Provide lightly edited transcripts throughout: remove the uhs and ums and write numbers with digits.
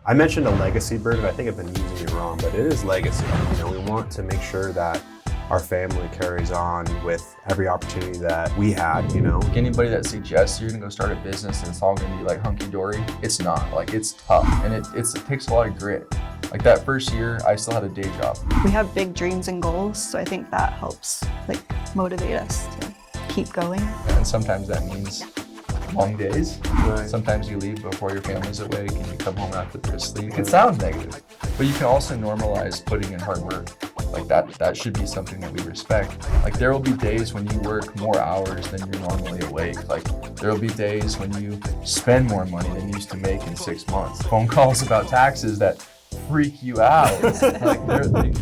I mentioned a legacy burden. I think I've been using it wrong, but it is legacy. We want to make sure that our family carries on with every opportunity that we had, Anybody that suggests you're gonna go start a business and it's all gonna be like hunky-dory, it's not. Like, it's tough, and it takes a lot of grit. Like that first year, I still had a day job. We have big dreams and goals, so I think that helps motivate us to keep going. And sometimes that means long days. Right. Sometimes you leave before your family's awake and you come home after they're asleep. It sounds negative, but you can also normalize putting in hard work. Like that should be something that we respect. Like there will be days when you work more hours than you're normally awake. Like there will be days when you spend more money than you used to make in 6 months. Phone calls about taxes that freak you out.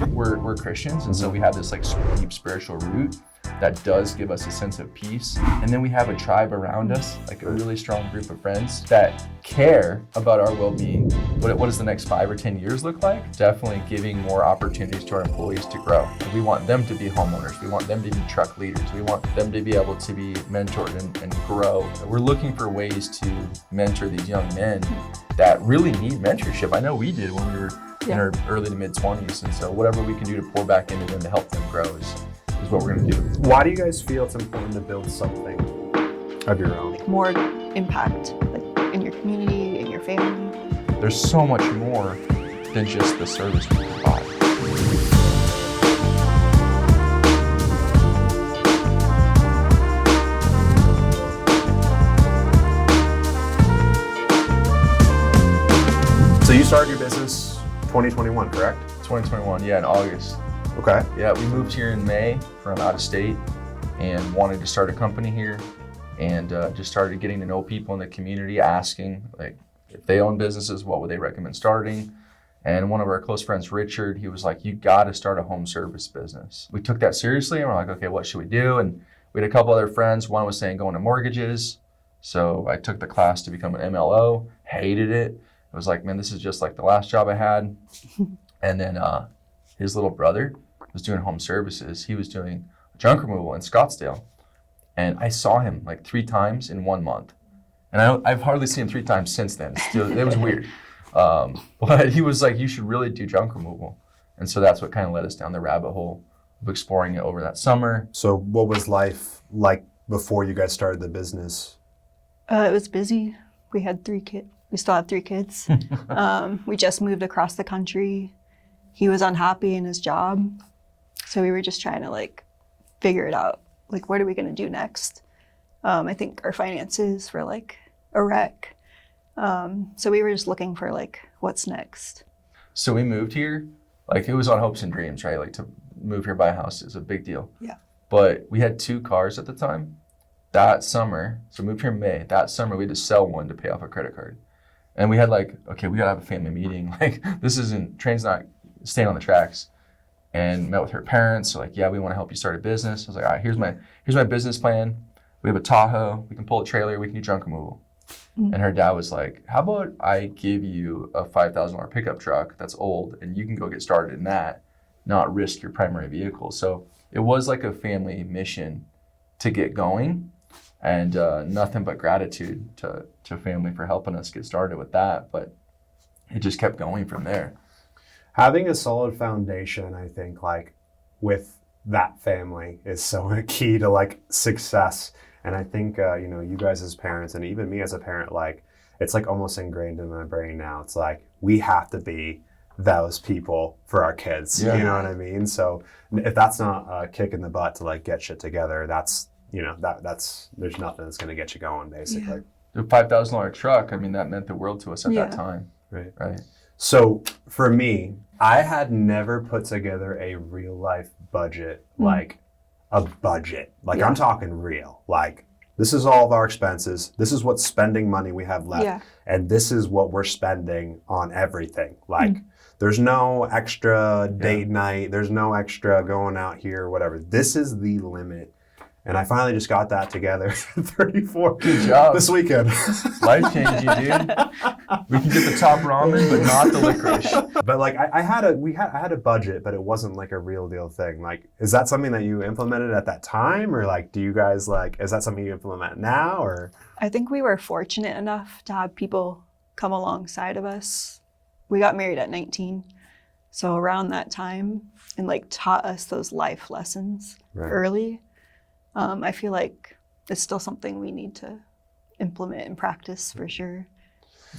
We're Christians, and so we have this deep spiritual root that does give us a sense of peace. And then we have a tribe around us, like a really strong group of friends that care about our well-being. What does the next 5 or 10 years look like? Definitely giving more opportunities to our employees to grow. We want them to be homeowners. We want them to be truck leaders. We want them to be able to be mentored and grow. We're looking for ways to mentor these young men that really need mentorship. I know we did when we were in our early to mid 20s. And so whatever we can do to pour back into them to help them grow is what we're gonna do. Why do you guys feel it's important to build something of your own? More impact in your community, in your family. There's so much more than just the service we provide. So you started your business 2021, correct? 2021, yeah, in August. Okay. Yeah, we moved here in May from out of state and wanted to start a company here, and just started getting to know people in the community, asking if they own businesses, what would they recommend starting? And one of our close friends, Richard, he was like, you gotta start a home service business. We took that seriously and we're like, okay, what should we do? And we had a couple other friends. One was saying go into mortgages. So I took the class to become an MLO, hated it. It was like, man, this is just like the last job I had. And then his little brother was doing home services. He was doing junk removal in Scottsdale. And I saw him 3 times in 1 month. And I've hardly seen him 3 times since then. It was weird. But he was like, you should really do junk removal. And so that's what kind of led us down the rabbit hole of exploring it over that summer. So what was life like before you guys started the business? It was busy. We had 3 kids. We still have 3 kids. We just moved across the country. He was unhappy in his job. So we were just trying to figure it out. What are we going to do next? I think our finances were a wreck. So we were just looking for what's next. So we moved here, it was on hopes and dreams, right? To move here, buy a house is a big deal. Yeah. But we had 2 cars at the time. That summer, so we moved here in May, that summer we had to sell one to pay off a credit card. And we had okay, we gotta have a family meeting. Train's not staying on the tracks. And met with her parents. So yeah, we want to help you start a business. I was like, all right, here's my business plan. We have a Tahoe. We can pull a trailer. We can do junk removal. Mm-hmm. And her dad was like, how about I give you a $5,000 pickup truck that's old, and you can go get started in that, not risk your primary vehicle. So it was like a family mission to get going, and nothing but gratitude to family for helping us get started with that. But it just kept going from there. Having a solid foundation, I think, with that family is so key to success. And I think, you guys as parents, and even me as a parent, it's almost ingrained in my brain now. It's we have to be those people for our kids. Yeah. You know what I mean? So if that's not a kick in the butt to get shit together, that's there's nothing that's going to get you going, basically. Yeah. The $5,000 truck, that meant the world to us at that time. Right. So for me, I had never put together a real life budget, a budget. I'm talking real. This is all of our expenses. This is what spending money we have left. Yeah. And this is what we're spending on everything. There's no extra date night. There's no extra going out here or whatever. This is the limit. And I finally just got that together at 34 Good job. This weekend. Life changing, dude. We can get the top ramen, but not the licorice. But I had a budget, but it wasn't a real deal thing. Is that something that you implemented at that time, or do you guys is that something you implement now, or? I think we were fortunate enough to have people come alongside of us we got married at 19. So around that time, and like taught us those life lessons early. I feel like it's still something we need to implement and practice for sure.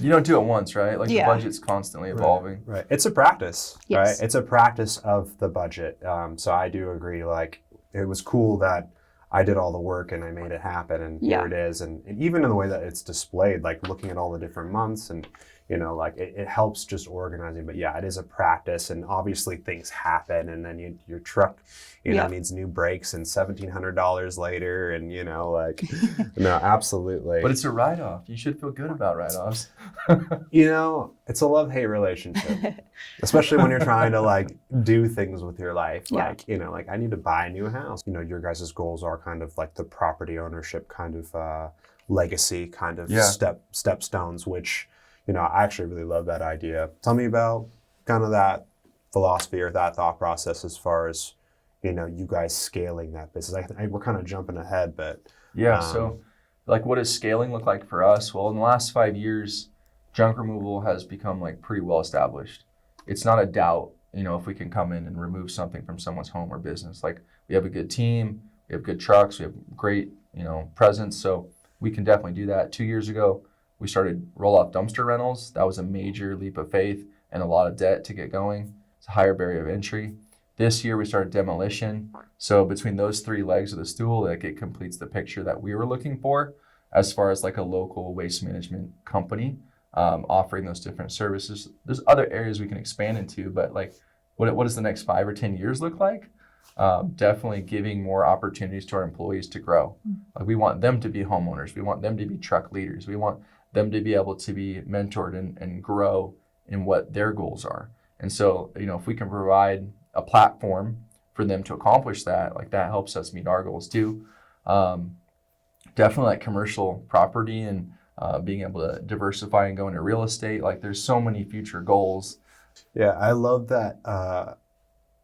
You don't do it once, right? Like the budget's constantly evolving. Right. It's a practice, Yes. right? It's a practice of the budget. So I do agree, like, it was cool that I did all the work and I made it happen, and here it is. And even in the way that it's displayed, like looking at all the different months, and like it helps just organizing. But yeah, it is a practice, and obviously things happen, and then your truck, needs new brakes, and $1,700 later, and like, no, absolutely. But it's a write-off. You should feel good about write-offs. It's a love-hate relationship, especially when you're trying to like do things with your life. Like, like I need to buy a new house. Your guys' goals are kind of like the property ownership kind of legacy kind of stepstones, which, I actually really love that idea. Tell me about kind of that philosophy or that thought process as far as, you guys scaling that business. We're kind of jumping ahead, but. Yeah, so like what does scaling look like for us? Well, in the last 5 years, junk removal has become like pretty well established. It's not a doubt, if we can come in and remove something from someone's home or business. Like we have a good team, we have good trucks, we have great, presence. So we can definitely do that. 2 years ago, we started roll-off dumpster rentals. That was a major leap of faith and a lot of debt to get going. It's a higher barrier of entry. This year we started demolition. So between those 3 legs of the stool, like it completes the picture that we were looking for as far as like a local waste management company offering those different services. There's other areas we can expand into, but like what does the next 5 or 10 years look like? Definitely giving more opportunities to our employees to grow. Like we want them to be homeowners. We want them to be truck leaders. We want them to be able to be mentored and grow in what their goals are. And so, if we can provide a platform for them to accomplish that, like that helps us meet our goals too. Definitely like commercial property and being able to diversify and go into real estate. Like there's so many future goals. Yeah, I love that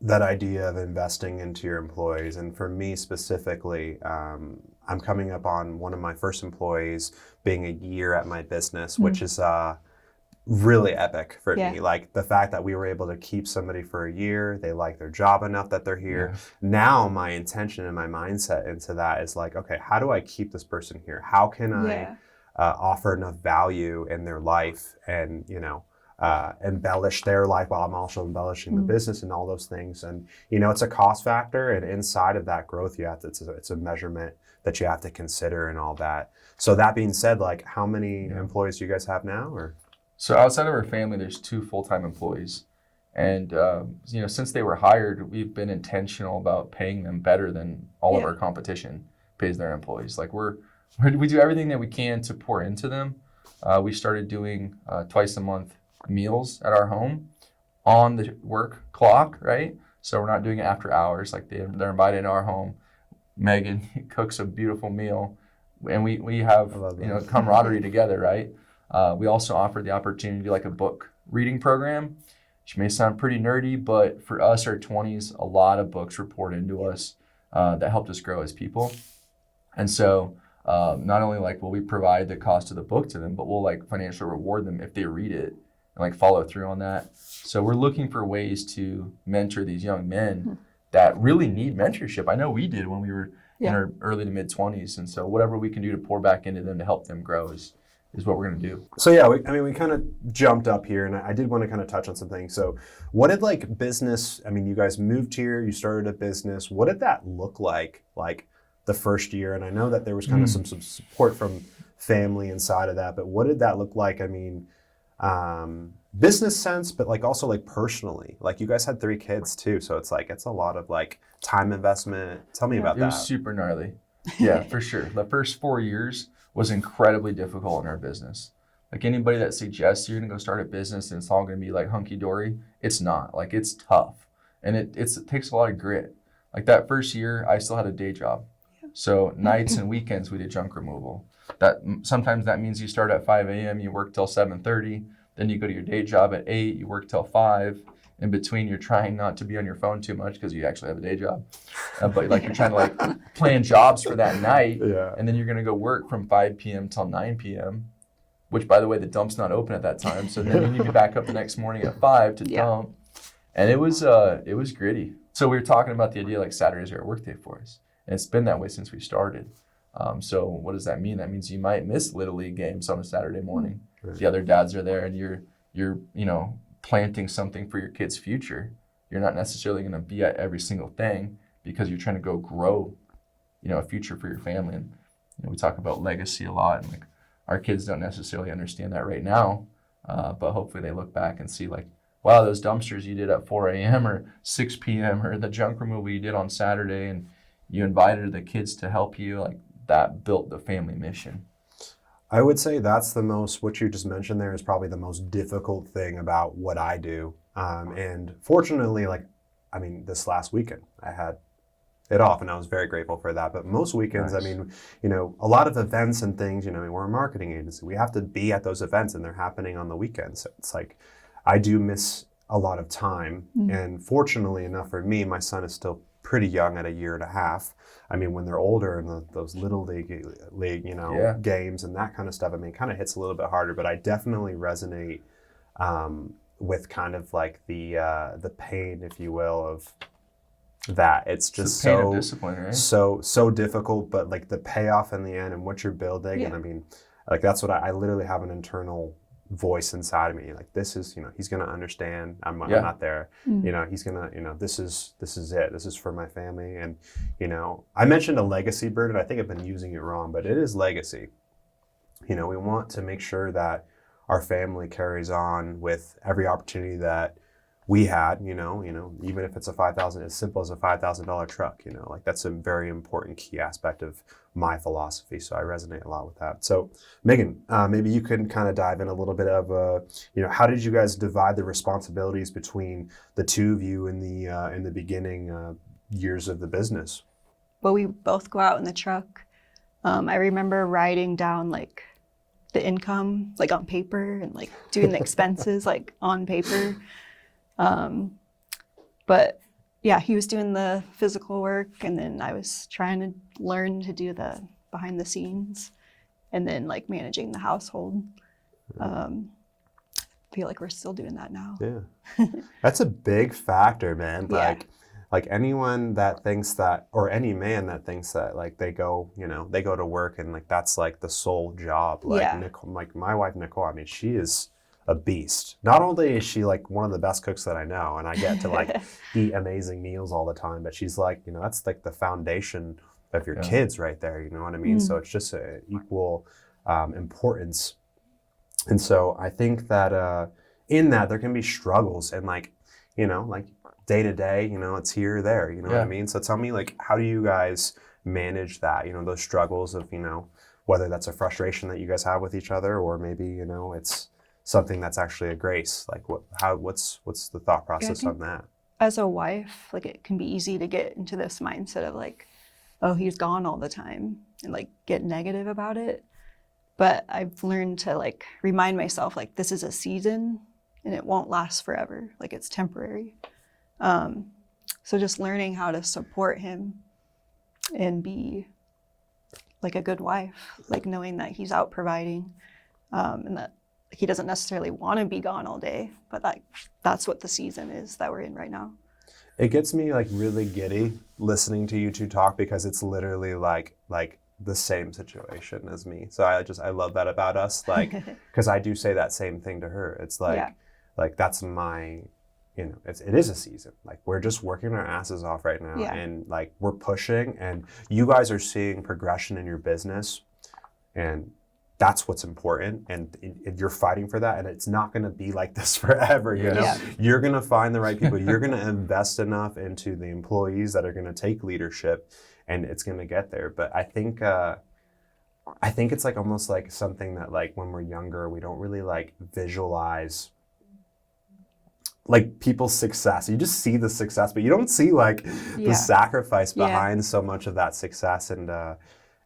that idea of investing into your employees. And for me specifically, I'm coming up on one of my first employees being a year at my business, which is really epic for me. Like the fact that we were able to keep somebody for a year, they like their job enough that they're here. Now my intention and my mindset into that is like, okay, how do I keep this person here? How can I offer enough value in their life and, embellish their life while I'm also embellishing the business and all those things. And, it's a cost factor, and inside of that growth, it's a measurement that you have to consider and all that. So that being said, like how many employees do you guys have now? Or so outside of our family, there's 2 full-time employees. And, since they were hired, we've been intentional about paying them better than all of our competition pays their employees. Like we do everything that we can to pour into them. We started doing twice a month meals at our home on the work clock, right? So we're not doing it after hours. Like they're invited into our home. Megan cooks a beautiful meal, and we have camaraderie together, right? We also offered the opportunity to do like a book reading program, which may sound pretty nerdy, but for us, our 20s, a lot of books were poured into us that helped us grow as people. And so not only like will we provide the cost of the book to them, but we'll like financially reward them if they read it and like follow through on that. So we're looking for ways to mentor these young men that really need mentorship. I know we did when we were in our early to mid 20s. And so whatever we can do to pour back into them to help them grow is what we're going to do. So yeah, we kind of jumped up here, and I did want to kind of touch on some things. So what did like business, you guys moved here, you started a business. What did that look like the first year? And I know that there was kind of some support from family inside of that, but what did that look like? Business sense, but like also like personally, like you guys had 3 kids too. So it's a lot of like time investment. Tell me about that. It was super gnarly. Yeah, for sure. The first 4 years was incredibly difficult in our business. Like anybody that suggests you're gonna go start a business and it's all gonna be like hunky-dory, it's not. Like it's tough, and it takes a lot of grit. Like that first year, I still had a day job. So nights and weekends we did junk removal. Sometimes that means you start at 5 a.m., you work till 7:30, then you go to your day job at 8, you work till 5. In between, you're trying not to be on your phone too much because you actually have a day job. But like you're trying to like plan jobs for that night, and then you're gonna go work from 5 p.m. till 9 p.m. which by the way, the dump's not open at that time. So then you need to be back up the next morning at 5 to dump. And it was gritty. So we were talking about the idea like Saturdays are a work day for us. And it's been that way since we started. So what does that mean? That means you might miss Little League games on a Saturday morning. Right. The other dads are there and you're you know, planting something for your kid's future. You're not necessarily going to be at every single thing because you're trying to go grow, you know, a future for your family. And you know, we talk about legacy a lot, and like our kids don't necessarily understand that right now, but hopefully they look back and see like, wow, those dumpsters you did at 4 a.m. or 6 p.m. or the junk removal you did on Saturday, and you invited the kids to help you, like that built the family mission. I would say that's what you just mentioned there is probably the most difficult thing about what I do. And fortunately, like, I mean, this last weekend I had it off and I was very grateful for that. But most weekends, nice. I mean, you know, a lot of events and things, you know, we're a marketing agency. We have to be at those events and they're happening on the weekends. So it's like, I do miss a lot of time. And fortunately enough for me, my son is still pretty young at 1.5 years. I mean, when they're older and those little league, you know, games and that kind of stuff, I mean, it kind of hits a little bit harder, but I definitely resonate with kind of like the pain, if you will, of that. It's just the pain of discipline, right? so difficult, but like the payoff in the end and what you're building. And I mean, like that's what I literally have an internal voice inside of me, like this is, you know, he's gonna understand. I'm not there. You know, he's gonna, you know, this is it. This is for my family. And you know, I mentioned a legacy bird, and I think I've been using it wrong, but it is legacy. You know, we want to make sure that our family carries on with every opportunity that we had. You know, even if it's as simple as a $5,000 truck. You know, like that's a very important key aspect of my philosophy. So I resonate a lot with that. So Megan, maybe you can kind of dive in a little bit of, you know, how did you guys divide the responsibilities between the two of you in the beginning years of the business? Well, we both go out in the truck. I remember writing down like the income, like on paper, and like doing the expenses, like on paper. But yeah, he was doing the physical work, and then I was trying to learn to do the behind the scenes, and then like managing the household. I feel like we're still doing that now. Yeah, that's a big factor, man. Like anyone that thinks that, or any man that thinks that, like they go to work and like that's like the sole job. Like Nicole, like my wife Nicole, I mean, she is a beast. Not only is she like one of the best cooks that I know, and I get to like eat amazing meals all the time, but she's like, you know, that's like the foundation of your kids right there. You know what I mean? So it's just an equal importance. And so I think that in that there can be struggles and like, you know, like day to day, you know, it's here or there, you know what I mean? So tell me, like, how do you guys manage that, you know, those struggles of, you know, whether that's a frustration that you guys have with each other, or maybe, you know, it's something that's actually a grace. Like what's the thought process on that? As a wife, like it can be easy to get into this mindset of like, oh, he's gone all the time, and like get negative about it. But I've learned to like remind myself, like, this is a season and it won't last forever. Like it's temporary. So just learning how to support him and be like a good wife, like knowing that he's out providing, and that he doesn't necessarily want to be gone all day, but that's what the season is that we're in right now. It gets me like really giddy listening to you two talk, because it's literally like the same situation as me. So I love that about us, like, because I do say that same thing to her. It's like, like that's my, you know, it is a season. Like we're just working our asses off right now, and like we're pushing, and you guys are seeing progression in your business, and that's what's important, and you're fighting for that, and it's not going to be like this forever. You know, you're going to find the right people. You're going to invest enough into the employees that are going to take leadership, and it's going to get there. But I think it's like almost like something that like when we're younger, we don't really like visualize like people's success. You just see the success, but you don't see like the sacrifice behind so much of that success.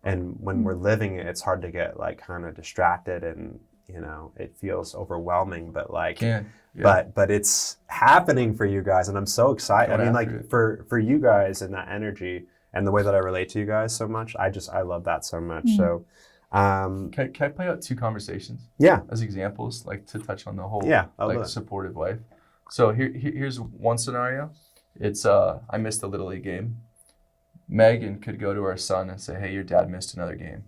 And when we're living it, it's hard to get like kind of distracted, and you know, it feels overwhelming, but like, but it's happening for you guys, and I'm so excited. I mean, like for you guys and that energy and the way that I relate to you guys so much, I love that so much. So Can I play out 2 conversations Yeah. as examples, like to touch on the whole I'll do like it. supportive wife? So here's one scenario. It's I missed a Little League game. Megan could go to our son and say, hey, your dad missed another game.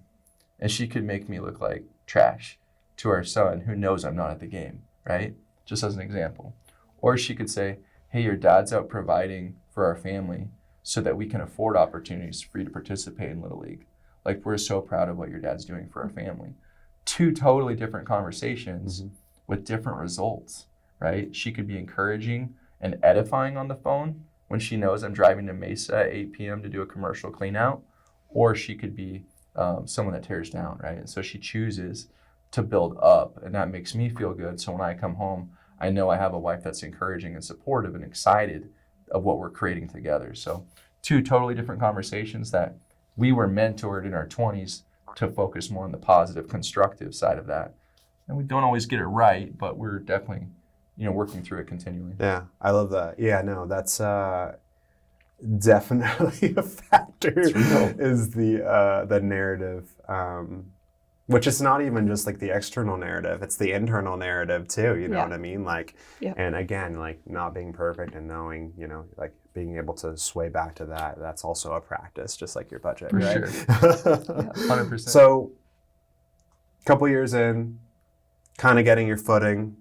And she could make me look like trash to our son who knows I'm not at the game, right? Just as an example. Or she could say, hey, your dad's out providing for our family so that we can afford opportunities for you to participate in Little League. Like, we're so proud of what your dad's doing for our family. 2 totally different conversations with different results, right? She could be encouraging and edifying on the phone when she knows I'm driving to Mesa at 8 p.m. to do a commercial clean out, or she could be someone that tears down, right? And so she chooses to build up, and that makes me feel good. So when I come home, I know I have a wife that's encouraging and supportive and excited of what we're creating together. So 2 totally different conversations that we were mentored in our 20s to focus more on the positive, constructive side of that. And we don't always get it right, but we're definitely, working through it continually. Yeah, I love that. Yeah, no, that's definitely a factor. Is the narrative, which is not even just like the external narrative; it's the internal narrative too. You know what I mean? Like, and again, like not being perfect and knowing, like being able to sway back to that. That's also a practice, just like your budget, right? Sure. 100%. So, a couple years in, kind of getting your footing.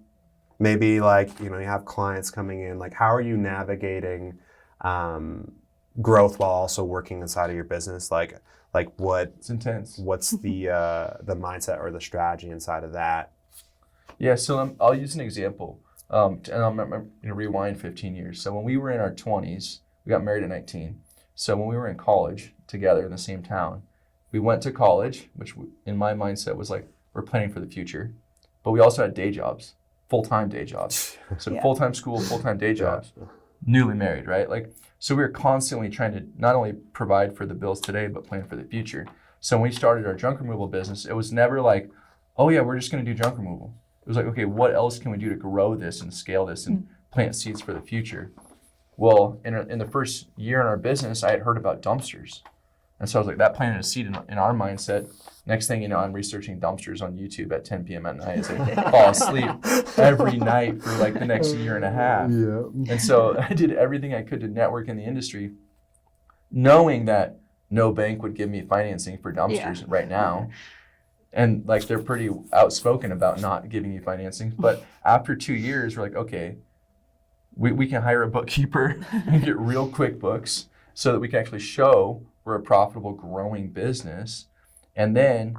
Maybe like, you have clients coming in, like how are you navigating growth while also working inside of your business? Like what? It's intense. What's the mindset or the strategy inside of that? Yeah, so I'll use an example, and I'm going to rewind 15 years. So when we were in our 20s, we got married at 19. So when we were in college together in the same town, we went to college, which in my mindset was like, we're planning for the future, but we also had day jobs. Full-time day jobs. So full-time school, full-time day jobs, newly married, right? Like, so we were constantly trying to not only provide for the bills today, but plan for the future. So when we started our junk removal business, it was never like, oh yeah, we're just going to do junk removal. It was like, okay, what else can we do to grow this and scale this and plant seeds for the future? Well, in the first year in our business, I had heard about dumpsters. And so I was like, that planted a seed in our mindset. Next thing you know, I'm researching dumpsters on YouTube at 10 p.m. at night as I fall asleep every night for like the next year and a half. Yeah. And so I did everything I could to network in the industry, knowing that no bank would give me financing for dumpsters right now. And like they're pretty outspoken about not giving you financing. But after 2 years, we're like, okay, we can hire a bookkeeper and get real QuickBooks so that we can actually show we're a profitable, growing business. And then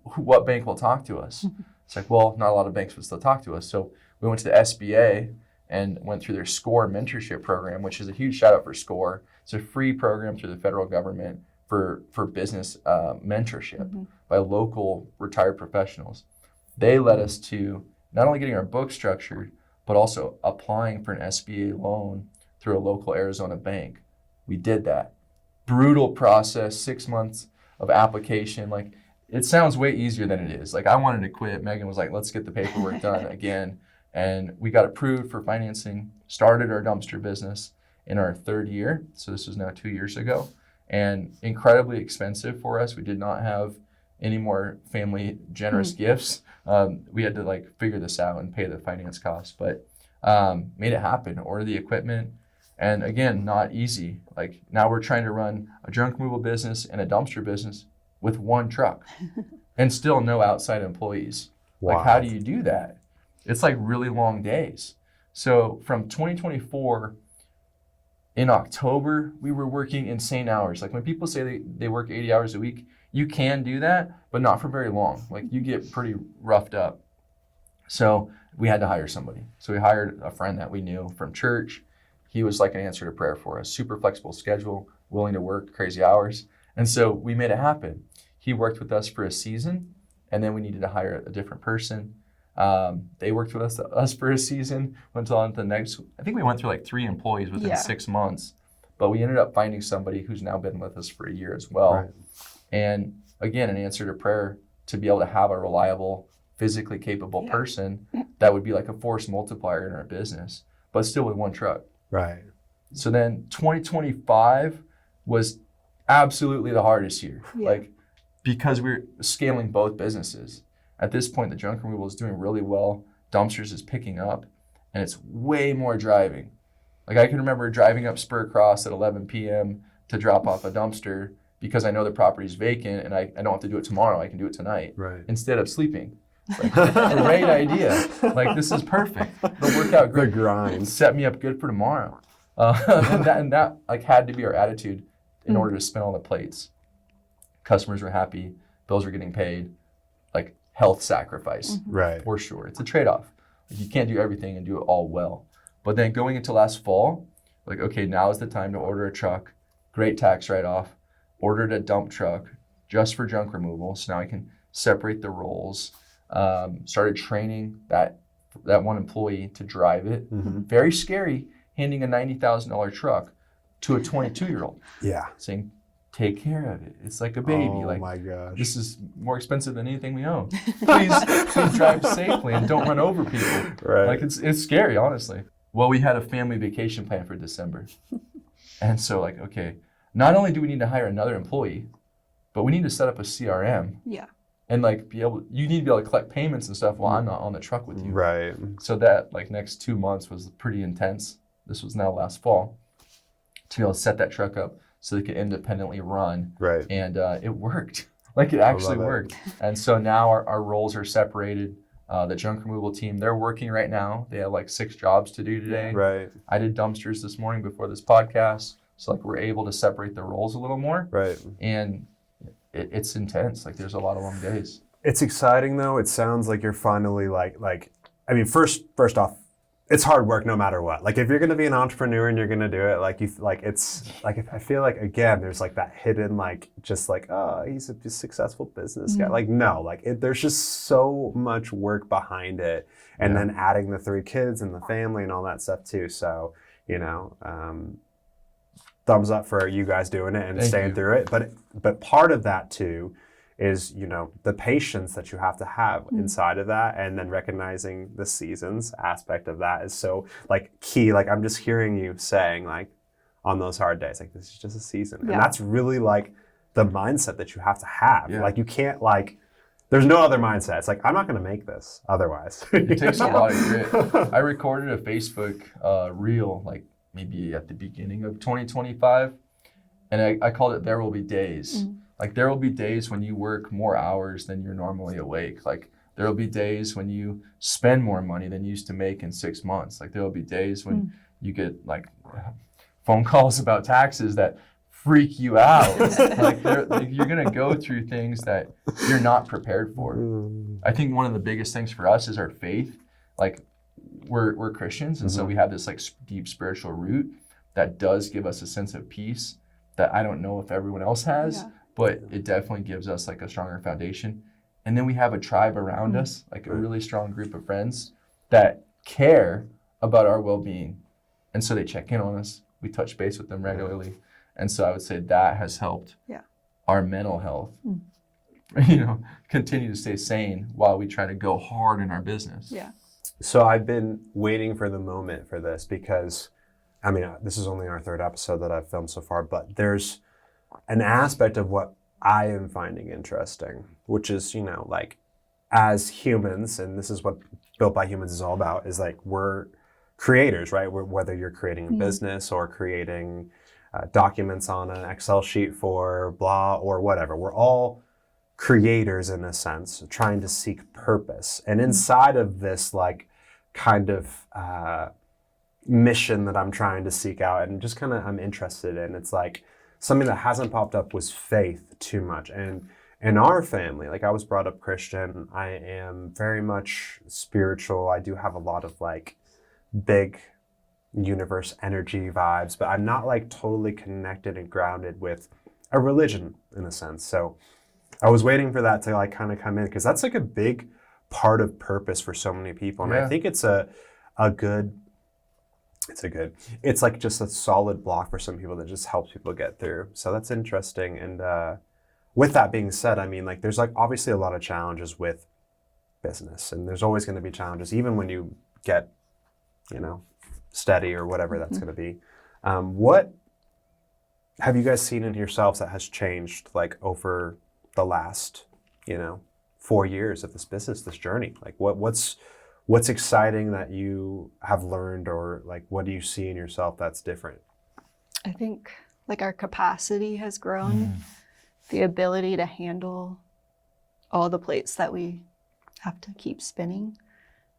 what bank will talk to us? It's like, well, not a lot of banks would still talk to us. So we went to the SBA and went through their SCORE mentorship program, which is a huge shout out for SCORE. It's a free program through the federal government for business mentorship by local retired professionals. They led us to not only getting our book structured, but also applying for an SBA loan through a local Arizona bank. We did that. Brutal process, 6 months of application. Like, it sounds way easier than it is. Like, I wanted to quit. Megan was like, let's get the paperwork done again. And we got approved for financing, started our dumpster business in our 3rd year. So this was now 2 years ago, and incredibly expensive for us. We did not have any more family generous gifts. We had to like figure this out and pay the finance costs, but made it happen, order the equipment. And again, not easy. Like, now we're trying to run a junk removal business and a dumpster business with 1 truck and still no outside employees. Wow. Like, how do you do that? It's like really long days. So from 2024, in October, we were working insane hours. Like, when people say they work 80 hours a week, you can do that, but not for very long. Like, you get pretty roughed up. So we had to hire somebody. So we hired a friend that we knew from church. He was like an answer to prayer for us. Super flexible schedule, willing to work crazy hours. And so we made it happen. He worked with us for a season, and then we needed to hire a different person. They worked with us for a season, went on to the next. I think we went through like 3 employees within 6 months, but we ended up finding somebody who's now been with us for a year as well. Right. And again, an answer to prayer to be able to have a reliable, physically capable person that would be like a force multiplier in our business, but still with 1 truck. Right. So then 2025 was absolutely the hardest year. Like, because we're scaling both businesses. At this point, the junk removal is doing really well. Dumpsters is picking up, and it's way more driving. Like I can remember driving up Spur Cross at 11 p.m. to drop off a dumpster because I know the property's vacant and I don't have to do it tomorrow. I can do it tonight instead of sleeping. Like, great idea. Like, this is perfect. It'll work out great. The grind. Set me up good for tomorrow. And that like had to be our attitude in order to spin all the plates. Customers were happy. Bills were getting paid. Like, health sacrifice. Right. For sure. It's a trade-off. Like, you can't do everything and do it all well. But then going into last fall, like, okay, now is the time to order a truck. Great tax write-off. Ordered a dump truck just for junk removal. So now I can separate the roles. Started training that one employee to drive it. Very scary, handing a $90,000 truck to a 22-year-old. Yeah. Saying, take care of it. It's like a baby. Oh like, my gosh. This is more expensive than anything we own. Please drive safely and don't run over people. Right. Like, it's scary, honestly. Well, we had a family vacation plan for December. And so, like, okay, not only do we need to hire another employee, but we need to set up a CRM. Yeah. And like you need to be able to collect payments and stuff while I'm not on the truck with you. Right. So that like next 2 months was pretty intense. This was now last fall to be able to set that truck up so they could independently run. Right. And it worked. Like it actually worked. And so now our roles are separated. The junk removal team, they're working right now. They have like 6 jobs to do today. Right. I did dumpsters this morning before this podcast. So like we're able to separate the roles a little more. Right. And it's intense. Like there's a lot of long days. It's exciting though. It sounds like you're finally like I mean, first off, it's hard work no matter what. Like if you're going to be an entrepreneur and you're going to do it, it's like I feel like again there's like that hidden like just like oh he's a successful business guy. Like no, like there's just so much work behind it, and then adding the 3 kids and the family and all that stuff too. So thumbs up for you guys doing it and staying through it. But part of that too is, the patience that you have to have inside of that, and then recognizing the seasons aspect of that is so like key. Like I'm just hearing you saying like on those hard days, like this is just a season. And that's really like the mindset that you have to have. Like you can't there's no other mindset. It's like, I'm not going to make this otherwise. It takes a lot of grit. I recorded a Facebook reel like maybe at the beginning of 2025. And I called it There Will Be Days. Like there will be days when you work more hours than you're normally awake. Like there will be days when you spend more money than you used to make in 6 months. Like there will be days when you get like phone calls about taxes that freak you out. like you're going to go through things that you're not prepared for. I think one of the biggest things for us is our faith. Like we're Christians, and so we have this like deep spiritual root that does give us a sense of peace that I don't know if everyone else has, but it definitely gives us like a stronger foundation. And then we have a tribe around us, like a really strong group of friends that care about our well-being. And so they check in on us. We touch base with them regularly. And so I would say that has helped our mental health, continue to stay sane while we try to go hard in our business. Yeah. So I've been waiting for the moment for this because, I mean, this is only our 3rd episode that I've filmed so far, but there's an aspect of what I am finding interesting, which is, like as humans, and this is what Built by Humans is all about, is like we're creators, right? Whether you're creating a business or creating documents on an Excel sheet for blah or whatever, we're all creators in a sense, trying to seek purpose. And inside of this like kind of mission that I'm trying to seek out and just kind of I'm interested in, it's like something that hasn't popped up was faith too much. And in our family, like I was brought up Christian, I am very much spiritual. I do have a lot of like big universe energy vibes, but I'm not like totally connected and grounded with a religion in a sense. So I was waiting for that to like kind of come in because that's like a big part of purpose for so many people. And I think it's it's like just a solid block for some people that just helps people get through. So that's interesting. And with that being said, I mean, like there's like obviously a lot of challenges with business, and there's always going to be challenges, even when you get, steady or whatever that's going to be. What have you guys seen in yourselves that has changed like over the last, 4 years of this business, this journey? Like what's exciting that you have learned, or like what do you see in yourself that's different? I think like our capacity has grown, the ability to handle all the plates that we have to keep spinning,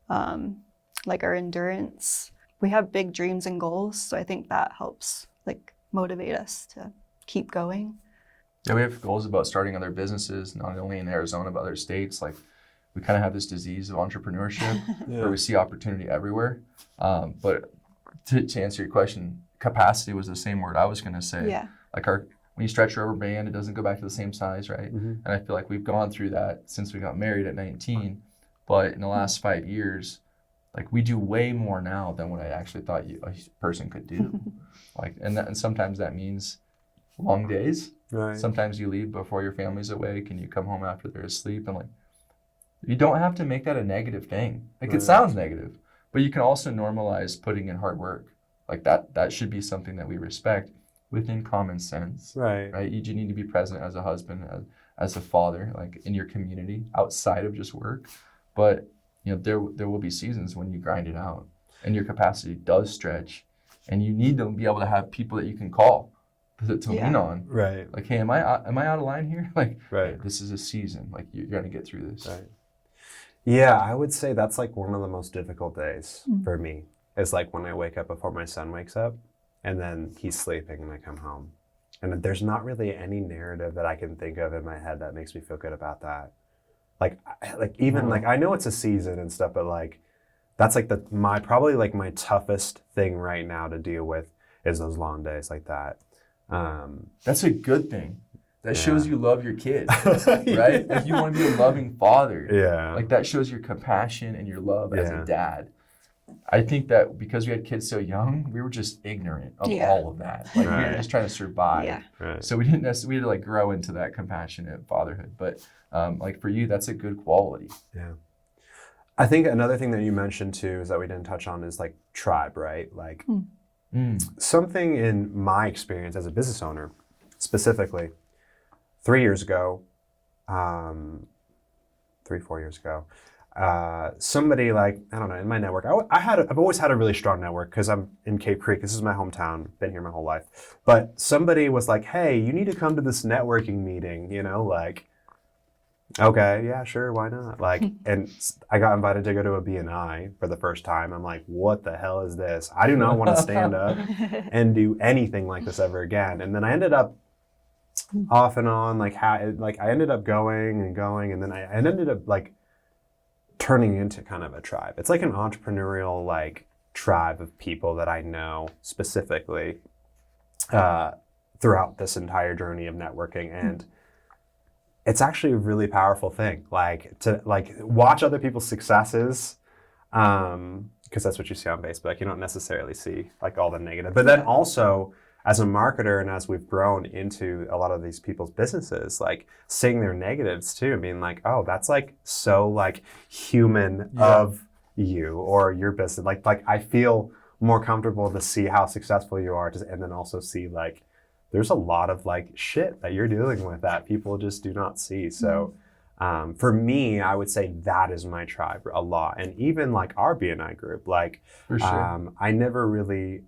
like our endurance. We have big dreams and goals, so I think that helps like motivate us to keep going. Yeah, we have goals about starting other businesses, not only in Arizona, but other states. Like we kind of have this disease of entrepreneurship where we see opportunity everywhere. But to answer your question, capacity was the same word I was going to say. Yeah. Like when you stretch your rubber band, it doesn't go back to the same size, right? And I feel like we've gone through that since we got married at 19. But in the last 5 years, like we do way more now than what I actually thought a person could do. Like, and sometimes that means long days. Right. Sometimes you leave before your family's awake and you come home after they're asleep, and like you don't have to make that a negative thing. Like it sounds negative, but you can also normalize putting in hard work. Like that should be something that we respect within common sense. Right. You need to be present as a husband, as a father, like in your community outside of just work. But there will be seasons when you grind it out and your capacity does stretch, and you need to be able to have people that you can call to lean on. Right. Like, hey, am I out of line here? Like, right. Hey, this is a season. Like you're gonna get through this. Right. Yeah, I would say that's like one of the most difficult days for me. Is like when I wake up before my son wakes up, and then he's sleeping and I come home. And there's not really any narrative that I can think of in my head that makes me feel good about that. Like I know it's a season and stuff, but like that's like probably like my toughest thing right now to deal with is those long days like that. That's a good thing. That shows you love your kid, right? Like you want to be a loving father. Yeah. Like that shows your compassion and your love as a dad. I think that because we had kids so young, we were just ignorant of all of that. Like we were just trying to survive. Yeah. Right. So we didn't necessarily, we had to like grow into that compassionate fatherhood. But like for you, that's a good quality. Yeah. I think another thing that you mentioned too is that we didn't touch on is like tribe, right? Like something in my experience as a business owner, specifically 4 years ago, somebody like, I don't know, in my network, I've always had a really strong network because I'm in Cape Creek. This is my hometown, been here my whole life. But somebody was like, hey, you need to come to this networking meeting, like, okay, yeah, sure, why not? Like, and I got invited to go to a BNI for the first time. I'm like, what the hell is this? I do not want to stand up and do anything like this ever again. And then I ended up off and on, I ended up going, and then I ended up like turning into kind of a tribe. It's like an entrepreneurial like tribe of people that I know specifically throughout this entire journey of networking, and it's actually a really powerful thing. Like to like watch other people's successes, because that's what you see on Facebook. You don't necessarily see like all the negative, but then also as a marketer and as we've grown into a lot of these people's businesses, like seeing their negatives too, being like, oh, that's like so like human of you or your business. Like I feel more comfortable to see how successful you are, and then also see like there's a lot of like shit that you're dealing with that people just do not see. So for me, I would say that is my tribe a lot. And even like our BNI group, like for sure. I never really,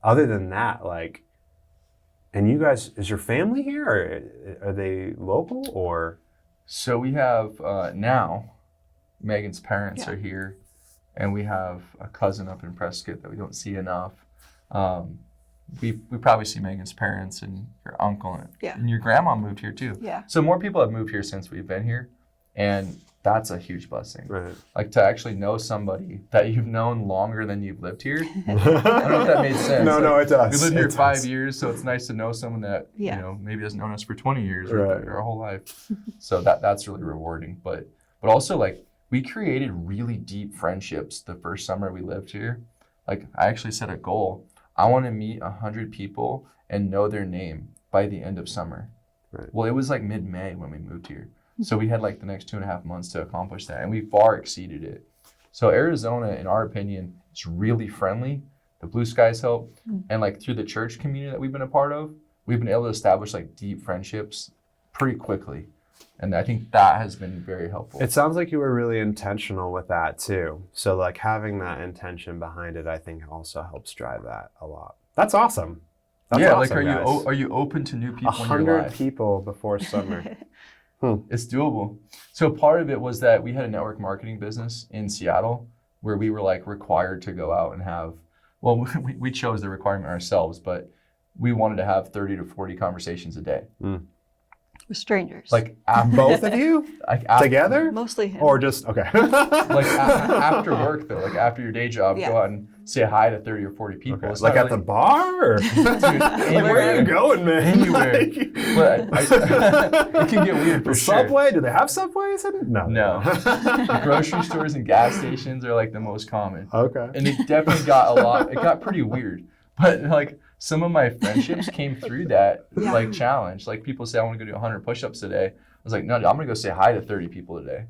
other than that, like, and you guys, is your family here, or are they local, or? So we have now, Megan's parents are here, and we have a cousin up in Prescott that we don't see enough. We probably see Megan's parents and your uncle, and your grandma moved here too. Yeah. So more people have moved here since we've been here, and that's a huge blessing. Right. Like to actually know somebody that you've known longer than you've lived here. I don't know if that made sense. No, it does. We lived here 5 years, so it's nice to know someone that maybe has known us for 20 years or our whole life. So that's really rewarding. But also like we created really deep friendships the first summer we lived here. Like I actually set a goal. I want to meet 100 people and know their name by the end of summer. Right. Well, it was like mid-May when we moved here. So we had like the next 2.5 months to accomplish that, and we far exceeded it. So Arizona, in our opinion, is really friendly. The blue skies help. And like through the church community that we've been a part of, we've been able to establish like deep friendships pretty quickly. And I think that has been very helpful. It sounds like you were really intentional with that too. So like having that intention behind it, I think also helps drive that a lot. That's awesome. That's awesome, are you open to new people in your 100 life? people before summer. It's doable. So part of it was that we had a network marketing business in Seattle where we were like required to go out and have, well, we chose the requirement ourselves, but we wanted to have 30 to 40 conversations a day. With strangers. Like Both of you together? Mostly him. Or just, okay. Like after work though, like after your day job, Yeah. go out and say hi to 30 or 40 people. Okay. It's Like not at the really- bar? Or? Dude, Like, where are you going, man? Anywhere. Like, But it can get weird for the sure. Subway? Do they have Subways? No. No. The grocery stores and gas stations are like the most common. Okay. And it definitely it got pretty weird. But like some of my friendships came through that like challenge. Like people say, I want to go do 100 push-ups today. I was like, no, I'm going to go say hi to 30 people today.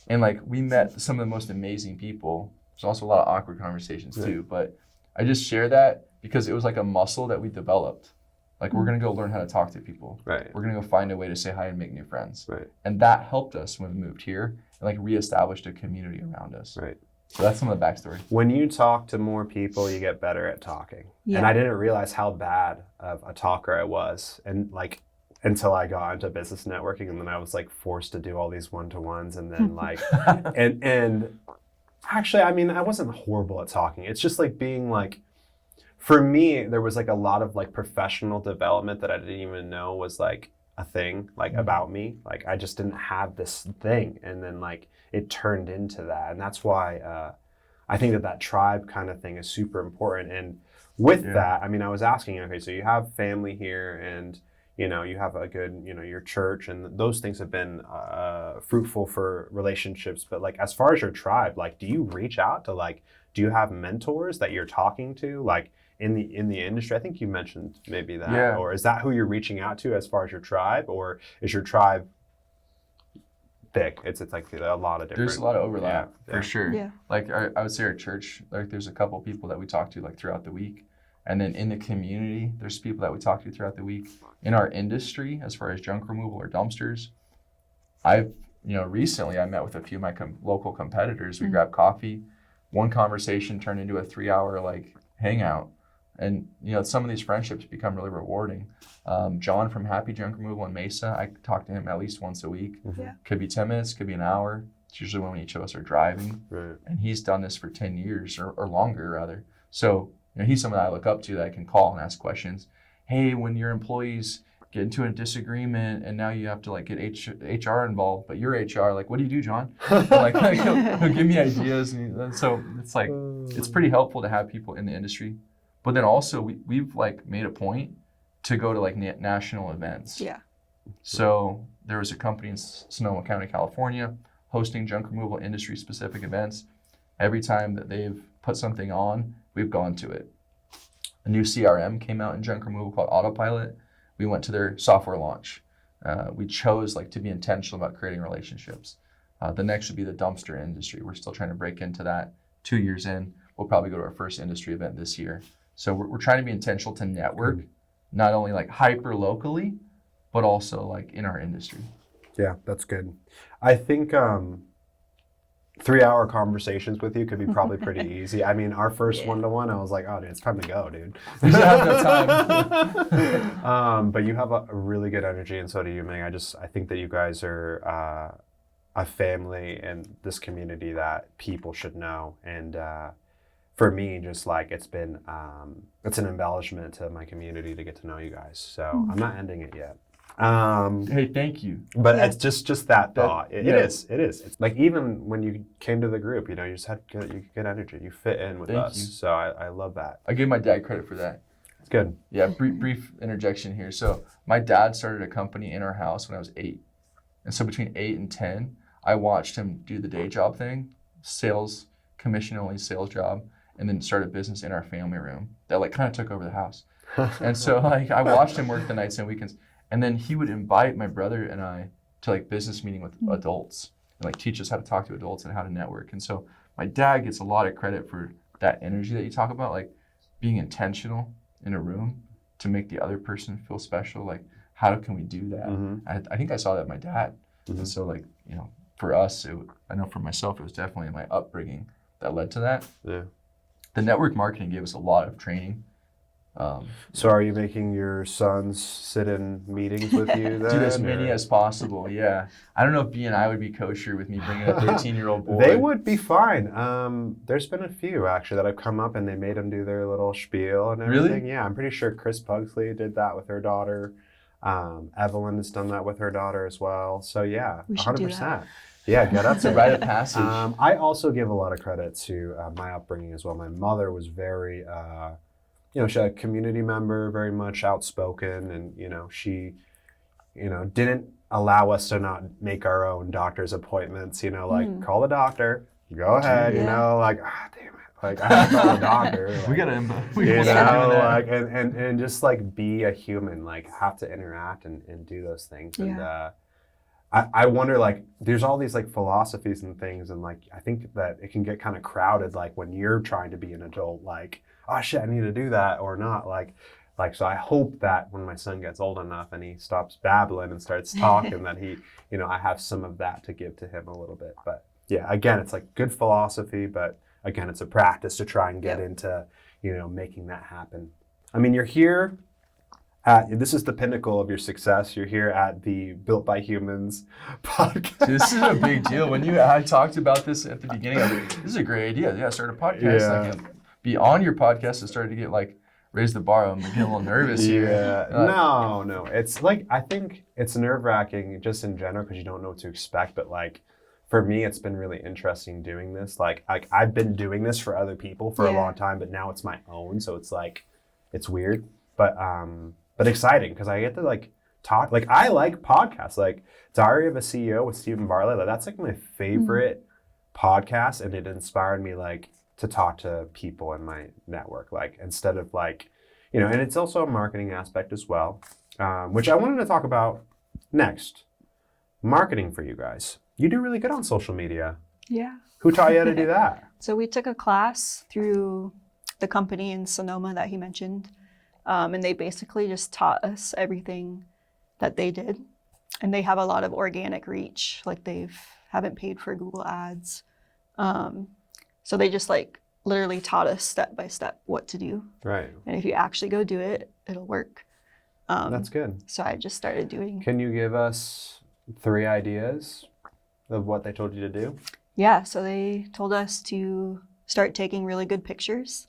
And like we met some of the most amazing people. There's also a lot of awkward conversations too. But I just share that because it was like a muscle that we developed. Like we're going to go learn how to talk to people. Right. We're going to go find a way to say hi and make new friends. Right. And that helped us when we moved here and like reestablished a community around us. Right. So that's some of the backstory. When you talk to more people, you get better at talking. Yeah. And I didn't realize how bad of a talker I was. And like, until I got into business networking, and then I was like forced to do all these one-to-ones, and then like, and actually, I mean, I wasn't horrible at talking. It's just like being like, for me, there was like a lot of like professional development that I didn't even know was like a thing, like about me. Like I just didn't have this thing, and then like it turned into that, and that's why I think that tribe kind of thing is super important. And with that, I mean, I was asking, okay, so you have family here, and you know, you have a good, you know, your church, and those things have been fruitful for relationships. But like, as far as your tribe, like, do you reach out to like, do you have mentors that you're talking to, like in the industry? I think you mentioned maybe that, or is that who you're reaching out to as far as your tribe, or is your tribe big? It's like a lot of different. There's a lot of overlap for sure. Yeah. Like I would say our church, like there's a couple people that we talk to like throughout the week. And then in the community, there's people that we talk to throughout the week. In our industry, as far as junk removal or dumpsters, recently I met with a few of my local competitors. We grabbed coffee. One conversation turned into a 3-hour like hangout. And, you know, some of these friendships become really rewarding. John from Happy Junk Removal in Mesa, I talk to him at least once a week. Yeah. Could be 10 minutes, could be an hour. It's usually when each of us are driving. Right. And he's done this for 10 years or longer, rather. So, you know, he's someone that I look up to that I can call and ask questions. Hey, when your employees get into a disagreement and now you have to like get HR involved, but you're HR, like, what do you do, John? Like he'll give me ideas. And so it's like, it's pretty helpful to have people in the industry. But then also we've like made a point to go to like national events. Yeah. So there was a company in Sonoma County, California, hosting junk removal industry specific events. Every time that they've put something on, we've gone to it. A new CRM came out in junk removal called Autopilot. We went to their software launch. We chose like to be intentional about creating relationships. The next would be the dumpster industry. We're still trying to break into that. 2 years in, we'll probably go to our first industry event this year. So we're trying to be intentional to network, not only like hyper locally, but also like in our industry. Yeah, that's good. I think 3-hour conversations with you could be probably pretty easy. I mean, our first one-to-one, I was like, oh, dude, it's time to go, dude. We should have that time. But you have a really good energy, and so do you, Meg. I think that you guys are a family in this community that people should know. And for me, just like it's been, it's an embellishment to my community to get to know you guys. So I'm not ending it yet. Hey, thank you. But it's just that thought. It yeah. is. It's like, even when you came to the group, you know, you just had good energy. You fit in with Thank us. you. So I love that. I give my dad credit for that. It's good. Yeah, brief interjection here. So my dad started a company in our house when I was 8. And so between 8 and 10, I watched him do the day job thing, sales, commission-only sales job, and then start a business in our family room that like kind of took over the house. And so like I watched him work the nights and weekends. And then he would invite my brother and I to like business meeting with adults and like teach us how to talk to adults and how to network. And so my dad gets a lot of credit for that energy that you talk about, like being intentional in a room to make the other person feel special. Like, how can we do that? Mm-hmm. I think I saw that in my dad. And so like, you know, for us, I know for myself, it was definitely my upbringing that led to that. Yeah. The network marketing gave us a lot of training. So are you making your sons sit in meetings with you then? Do as many as possible, yeah. I don't know if B and I would be kosher with me bringing a 13-year-old boy. They would be fine. There's been a few actually that I've come up and they made them do their little spiel and everything. Really? Yeah, I'm pretty sure Chris Pugsley did that with her daughter. Evelyn has done that with her daughter as well. So yeah, We should 100%. do that. Yeah, get up It's a there. rite of passage. I also give a lot of credit to my upbringing as well. My mother was very, she's a community member, very much outspoken, and she, didn't allow us to not make our own doctor's appointments. Call the doctor, go ahead. Yeah. Damn it, like I have to call the doctor. Like, we gotta start doing you that. know, like and just like be a human, like have to interact and do those things. Yeah. And I wonder, like, there's all these like philosophies and things, and like I think that it can get kind of crowded, like when you're trying to be an adult, like, oh shit, I need to do that or not, like so I hope that when my son gets old enough and he stops babbling and starts talking, that he, I have some of that to give to him a little bit. But yeah, again, it's like good philosophy, but again, it's a practice to try and get into, making that happen. I mean, you're here. This is the pinnacle of your success. You're here at the Built by Humans podcast. This is a big deal. When I talked about this at the beginning, I was like, this is a great idea. Yeah, start a podcast. Yeah. Like, be on your podcast and start to get like, raise the bar. I'm getting a little nervous here. Yeah. No. It's like, I think it's nerve-wracking just in general because you don't know what to expect. But like, for me, it's been really interesting doing this. Like I've been doing this for other people for a long time, but now it's my own. So it's like, it's weird, but exciting because I get to like talk. Like I like podcasts. Like Diary of a CEO with Stephen Bartlett. Like, that's like my favorite podcast, and it inspired me like to talk to people in my network. Like instead of like, and it's also a marketing aspect as well, which I wanted to talk about next. Marketing for you guys. You do really good on social media. Yeah. Who taught you how to do that? So we took a class through the company in Sonoma that he mentioned. And they basically just taught us everything that they did. And they have a lot of organic reach. Like haven't paid for Google ads. So they just like literally taught us step by step what to do. Right. And if you actually go do it, it'll work. That's good. So I just started doing. Can you give us 3 ideas of what they told you to do? Yeah. So they told us to start taking really good pictures.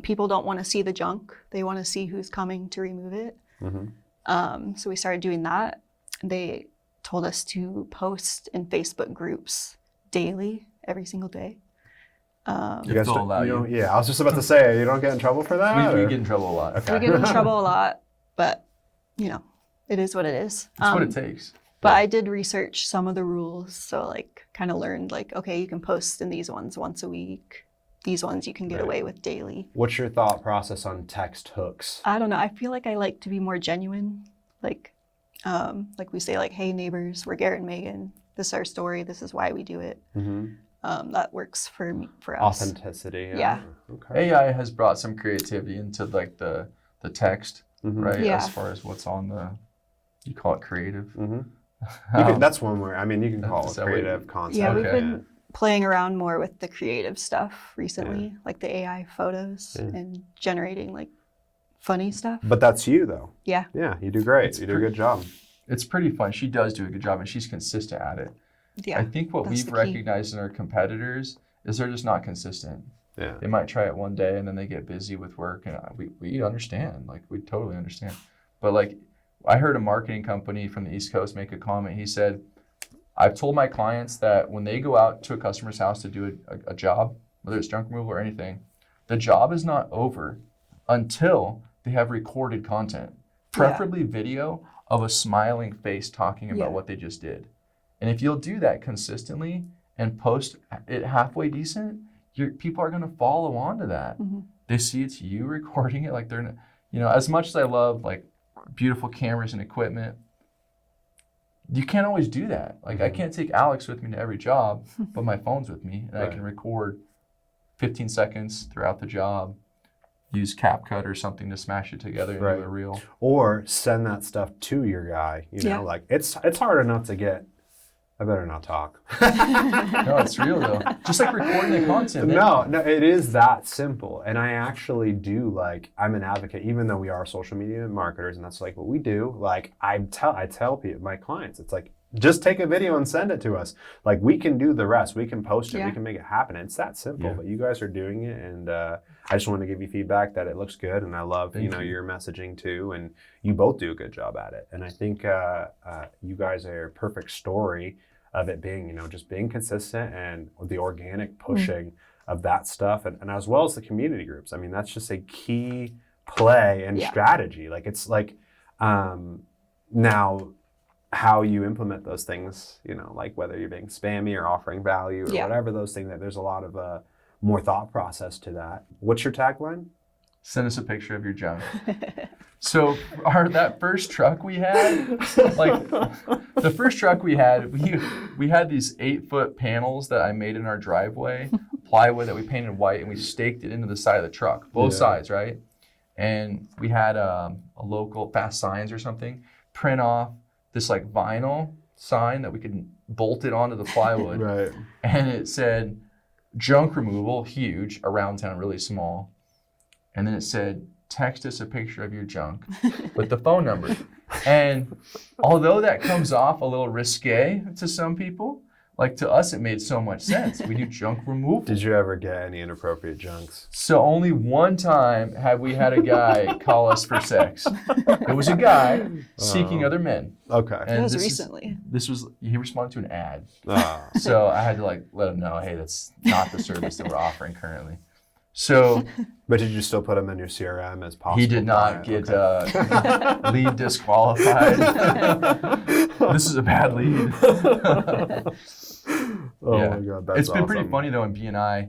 People don't want to see the junk. They want to see who's coming to remove it. Mm-hmm. So we started doing that. They told us to post in Facebook groups daily, every single day. You guys yeah, I was just about to say, you don't get in trouble for that? We get in trouble a lot. Okay. We get in trouble a lot, but it is what it is. It's what it takes. But I did research some of the rules. So like kind of learned like, okay, you can post in these ones once a week. These ones you can get away with daily. What's your thought process on text hooks? I don't know. I feel like I like to be more genuine. Like we say like, hey neighbors, we're Garrett and Megan. This is our story. This is why we do it. Mm-hmm. That works for us. Authenticity. Yeah. Okay. AI has brought some creativity into like the text, right? Yeah. As far as what's on you call it creative. Mm-hmm. That's one where, you can call it creative concept. Yeah, we've been playing around more with the creative stuff recently, like the AI photos and generating like funny stuff. But that's you though. Yeah. Yeah, you do great. You do a good job. It's pretty fun. She does do a good job and she's consistent at it. Yeah. I think what that's we've the key. recognized in our competitors is they're just not consistent. Yeah. They might try it one day and then they get busy with work, and we understand. Like, we totally understand. But like, I heard a marketing company from the East Coast make a comment. He said, I've told my clients that when they go out to a customer's house to do a job, whether it's junk removal or anything, the job is not over until they have recorded content, preferably video of a smiling face talking about what they just did. And if you'll do that consistently and post it halfway decent, people are going to follow on to that. Mm-hmm. They see it's you recording it. Like, they're, as much as I love like beautiful cameras and equipment, you can't always do that. Like, I can't take Alex with me to every job, but my phone's with me, and I can record 15 seconds throughout the job, use CapCut or something to smash it together and do a reel. Or send that stuff to your guy. Like it's hard enough to get I better not talk. No, it's real though. Just like recording the content. No, it is that simple. And I actually do, like, I'm an advocate, even though we are social media marketers and that's like what we do. Like, I tell people, my clients, it's like, just take a video and send it to us. Like, we can do the rest. We can post it. We can make it happen. It's that simple. But you guys are doing it, and I just want to give you feedback that it looks good, and I love your messaging too, and you both do a good job at it. And I think you guys are a perfect story of it being, just being consistent and the organic pushing of that stuff, and as well as the community groups. I mean, that's just a key play and strategy. Like, it's like now, how you implement those things, like whether you're being spammy or offering value or whatever those things, that there's a lot of more thought process to that. What's your tagline? Send us a picture of your junk. So that first truck we had, like the first truck we had these 8-foot panels that I made in our driveway, plywood that we painted white, and we staked it into the side of the truck, both sides, right? And we had a local Fast Signs or something print off this like vinyl sign that we could bolt it onto the plywood. Right. And it said junk removal, huge, around town, really small. And then it said, text us a picture of your junk with the phone number. And although that comes off a little risque to some people, like to us, it made so much sense. We do junk removal. Did you ever get any inappropriate junks? So only one time have we had a guy call us for sex. It was a guy seeking other men. Okay. And it was recently. He responded to an ad. So I had to let him know, hey, that's not the service that we're offering currently. So, but did you still put him in your CRM as possible? He did not get lead disqualified. This is a bad lead. My God, that's It's been pretty funny though in BNI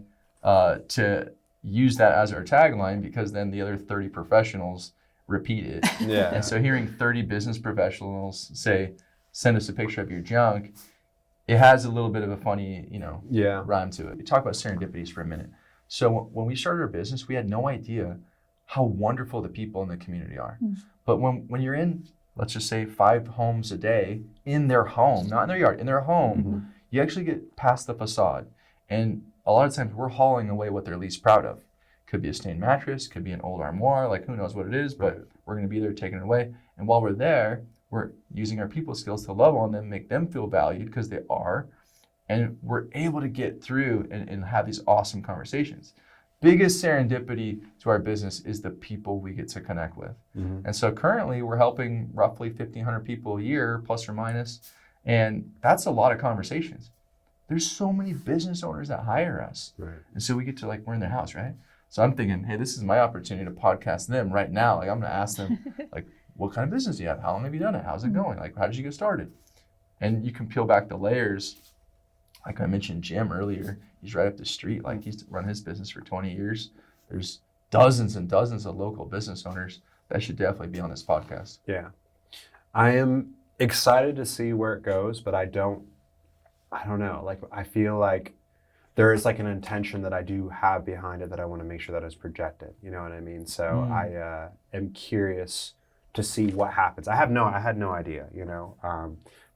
to use that as our tagline, because then the other 30 professionals repeat it. Yeah. And so hearing 30 business professionals say, send us a picture of your junk, it has a little bit of a funny, rhyme to it. We talk about serendipities for a minute. So when we started our business, we had no idea how wonderful the people in the community are. But when you're in, let's just say 5 homes a day in their home, not in their yard, in their home, you actually get past the facade. And a lot of times we're hauling away what they're least proud of. Could be a stained mattress, could be an old armoire, like who knows what it is, but we're going to be there taking it away. And while we're there, we're using our people skills to love on them, make them feel valued, because they are. And we're able to get through and have these awesome conversations. Biggest serendipity to our business is the people we get to connect with. And so currently we're helping roughly 1,500 people a year, plus or minus. And that's a lot of conversations. There's so many business owners that hire us. Right. And so we get to we're in their house, right? So I'm thinking, hey, this is my opportunity to podcast them right now. I'm going to ask them, what kind of business do you have? How long have you done it? How's it going? How did you get started? And you can peel back the layers. Like I mentioned Jim earlier, he's right up the street. He's run his business for 20 years. There's dozens and dozens of local business owners that should definitely be on this podcast. Yeah. I am excited to see where it goes, but I don't know. I feel like there is an intention that I do have behind it that I want to make sure that is projected. You know what I mean? So I am curious to see what happens. I had no idea,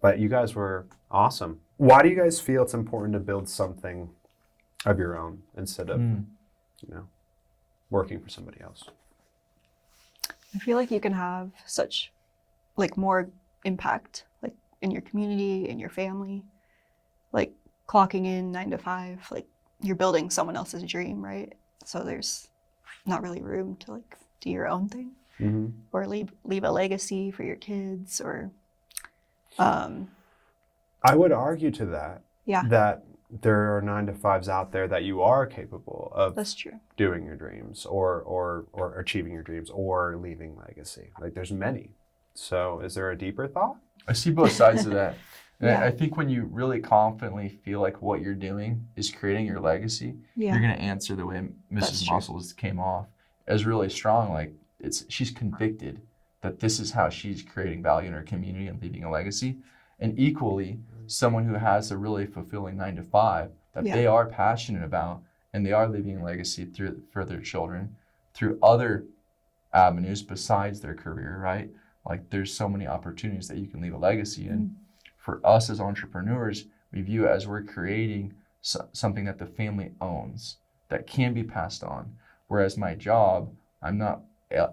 but you guys were awesome. Why do you guys feel it's important to build something of your own instead of, working for somebody else? I feel like you can have such more impact in your community, in your family, clocking in 9 to 5, you're building someone else's dream, right? So there's not really room to do your own thing or leave a legacy for your kids or I would argue to that. Yeah. That there are 9 to 5s out there that you are capable of That's true. doing your dreams or achieving your dreams or leaving legacy. There's many. So is there a deeper thought? I see both sides of that. And I think when you really confidently feel like what you're doing is creating your legacy, you're going to answer the way Mrs. Muscles came off as really strong. She's convicted that this is how she's creating value in her community and leaving a legacy. And equally, someone who has a really fulfilling 9 to 5 that they are passionate about and they are leaving a legacy for their children through other avenues besides their career, right? There's so many opportunities that you can leave a legacy in. for us as entrepreneurs, we view it as we're creating something that the family owns that can be passed on. Whereas my job, I'm not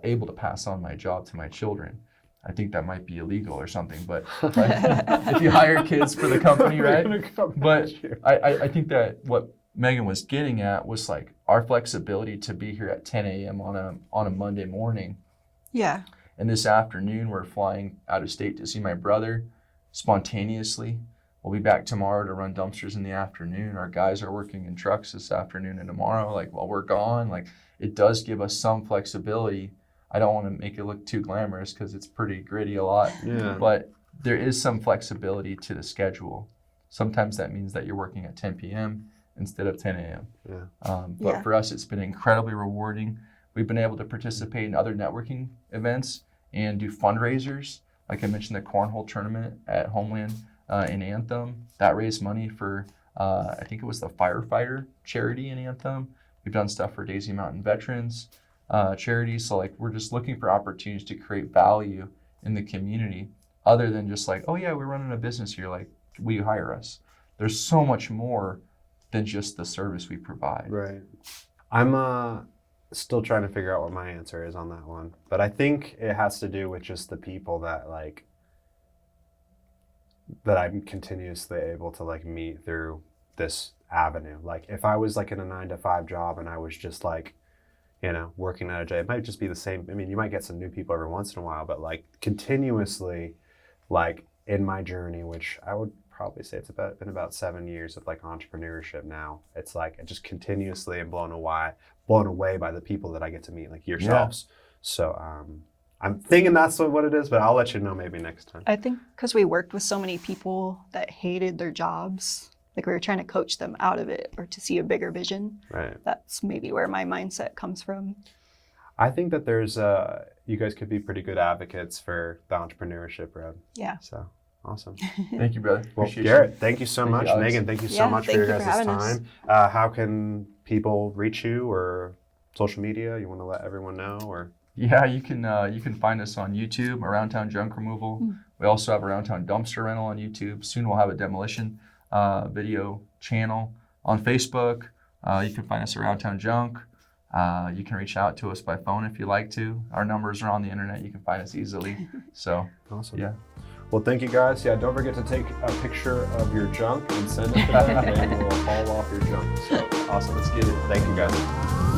able to pass on my job to my children. I think that might be illegal or something, but if you hire kids for the company, right? But I think that what Megan was getting at was like our flexibility to be here at 10 a.m. on a Monday morning. Yeah. And this afternoon, we're flying out of state to see my brother spontaneously. We'll be back tomorrow to run dumpsters in the afternoon. Our guys are working in trucks this afternoon and tomorrow. Like, while we're gone, like, it does give us some flexibility. I don't want to make it look too glamorous because it's pretty gritty a lot. Yeah. But there is some flexibility to the schedule. Sometimes that means that you're working at 10 p.m. instead of 10 a.m. Yeah. But for us, it's been incredibly rewarding. We've been able to participate in other networking events and do fundraisers. Like I mentioned, the cornhole tournament at Homeland in Anthem, that raised money for, I think it was the firefighter charity in Anthem. We've done stuff for Daisy Mountain Veterans charities. So like, we're just looking for opportunities to create value in the community other than just like, oh yeah, we're running a business here. Like, will you hire us? There's so much more than just the service we provide. Right. I'm still trying to figure out what my answer is on that one, but I think it has to do with just the people that I'm continuously able to like meet through this avenue. Like, if I was like in a 9-to-5 job and I was just like, you know, working at a job, it might just be the same. I mean, you might get some new people every once in a while, but like continuously, like in my journey, which I would probably say it's been about 7 years of like entrepreneurship now. It's like I just continuously am blown away by the people that I get to meet, like yourselves. Yeah. So I'm thinking that's what it is, but I'll let you know maybe next time. I think because we worked with so many people that hated their jobs, like we were trying to coach them out of it or to see a bigger vision. Right. That's maybe where my mindset comes from. I think that there's you guys could be pretty good advocates for the entrepreneurship road. Yeah. So awesome. Thank you, brother. Well, Appreciate Garrett, you. thank you so Thank much. you, Alex. Megan, thank you so much for your guys' having time. How can people reach you, or social media? You want to let everyone know, or? Yeah, you can find us on YouTube, Around Town Junk Removal. We also have Around Town Dumpster Rental on YouTube. Soon we'll have a demolition video channel on Facebook. You can find us Around Town Junk. You can reach out to us by phone if you like to. Our numbers are on the internet. You can find us easily. So, awesome. Yeah. Well, thank you guys. Yeah, don't forget to take a picture of your junk and send it to them. They will haul off your junk. So awesome. Let's get it. Thank you guys.